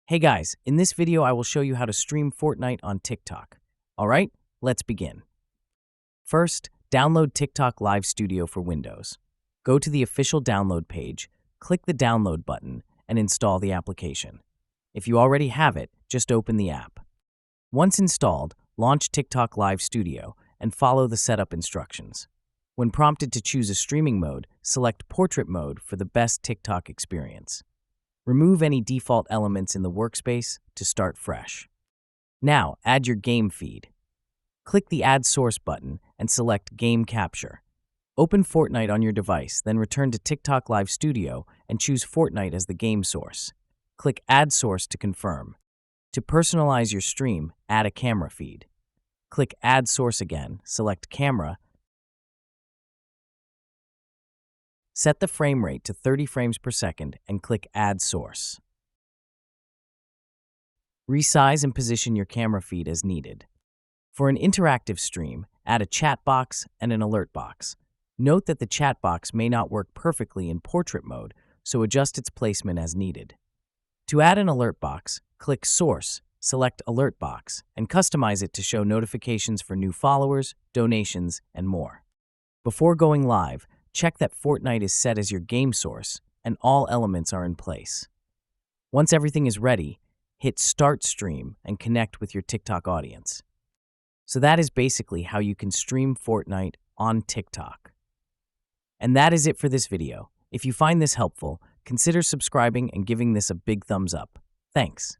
Hey guys, in this video I will show you how to stream Fortnite on TikTok. Alright, let's begin. First, download TikTok Live Studio for Windows. Go to the official download page, click the download button, and install the application. If you already have it, just open the app. Once installed, launch TikTok Live Studio and follow the setup instructions. When prompted to choose a streaming mode, select Portrait Mode for the best TikTok experience. Remove any default elements in the workspace to start fresh. Now, add your game feed. Click the Add Source button and select Game Capture. Open Fortnite on your device, then return to TikTok Live Studio and choose Fortnite as the game source. Click Add Source to confirm. To personalize your stream, add a camera feed. Click Add Source again, select Camera. Set the frame rate to 30 frames per second and click Add Source. Resize and position your camera feed as needed. For an interactive stream, add a chat box and an alert box. Note that the chat box may not work perfectly in portrait mode, so adjust its placement as needed. To add an alert box, click Source, select Alert Box, and customize it to show notifications for new followers, donations, and more. Before going live, check that Fortnite is set as your game source and all elements are in place. Once everything is ready, hit Start Stream and connect with your TikTok audience. So that is basically how you can stream Fortnite on TikTok. And that is it for this video. If you find this helpful, consider subscribing and giving this a big thumbs up. Thanks.